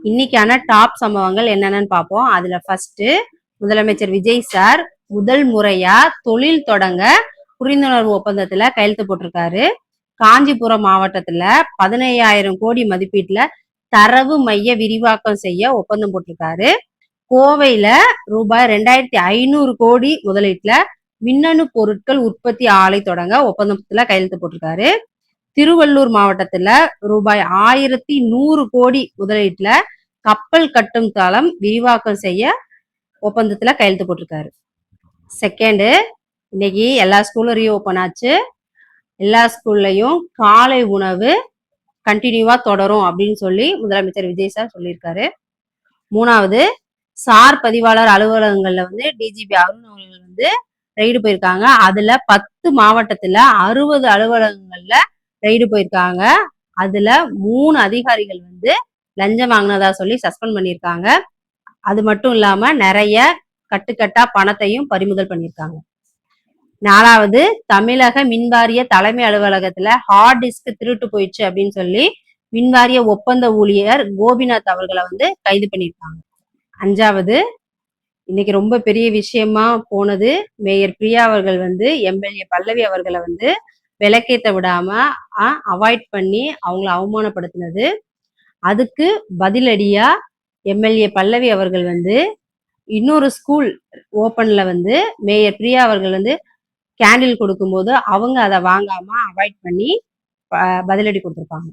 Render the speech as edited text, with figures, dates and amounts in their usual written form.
இன்னைக்கான டாப் சம்பவங்கள் என்னென்னு பார்ப்போம். அதுல ஃபர்ஸ்ட் முதலமைச்சர் விஜய் சார் முதல் முறையா தொழில் தொடங்க புரிந்துணர்வு ஒப்பந்தத்துல கையெழுத்து போட்டிருக்காரு. காஞ்சிபுரம் மாவட்டத்துல 15,000 கோடி மதிப்பீட்டுல தரவு மைய விரிவாக்கம் செய்ய ஒப்பந்தம் போட்டிருக்காரு. கோவையில ரூபாய் 2,500 கோடி முதலீட்டுல மின்னணு பொருட்கள் உற்பத்தி ஆலை தொடங்க ஒப்பந்தத்துல கையெழுத்து போட்டிருக்காரு. திருவள்ளூர் மாவட்டத்துல ரூபாய் 1,100 கோடி முதலீட்டுல கப்பல் கட்டும் தளம் விரிவாக்கம் செய்ய ஒப்பந்தத்துல கையெழுத்து போட்டிருக்காரு. செகண்ட், இன்னைக்கு எல்லா ஸ்கூலும் ரீஓபன் ஆச்சு. எல்லா ஸ்கூல்லையும் காலை உணவு கண்டினியூவா தொடரும் அப்படின்னு சொல்லி முதலமைச்சர் விஜய் சார் சொல்லியிருக்காரு. மூணாவது, சார் பதிவாளர் அலுவலகங்கள்ல டிஜிபி அருண் அவர்கள் ரெய்டு போயிருக்காங்க. அதுல 10 மாவட்டத்துல 60 அலுவலகங்கள்ல ரெய்டு போயிருக்காங்க. அதுல 3 அதிகாரிகள் லஞ்சம் வாங்கினதா சொல்லி சஸ்பெண்ட் பண்ணியிருக்காங்க. அது மட்டும் இல்லாம நிறைய கட்டுக்கட்டா பணத்தையும் பறிமுதல் பண்ணியிருக்காங்க. நாலாவது, தமிழக மின்வாரிய தலைமை அலுவலகத்துல ஹார்ட் டிஸ்க் திருட்டு போயிடுச்சு அப்படின்னு சொல்லி மின்வாரிய ஒப்பந்த ஊழியர் கோபிநாத் அவர்களை கைது பண்ணியிருக்காங்க. அஞ்சாவது, இன்னைக்கு ரொம்ப பெரிய விஷயமா போனது, மேயர் பிரியா அவர்கள் எம்எல்ஏ பல்லவி அவர்களை விலக்கேத்த விடாம அவாய்ட் பண்ணி அவங்கள அவமானப்படுத்தினது. அதுக்கு பதிலடியா எம்எல்ஏ பல்லவி அவர்கள் இன்னொரு ஸ்கூல் ஓப்பன்ல மேயர் பிரியா அவர்கள் கேண்டில் கொடுக்கும்போது அவங்க அதை வாங்காம அவாய்ட் பண்ணி பதிலடி கொடுத்துருப்பாங்க.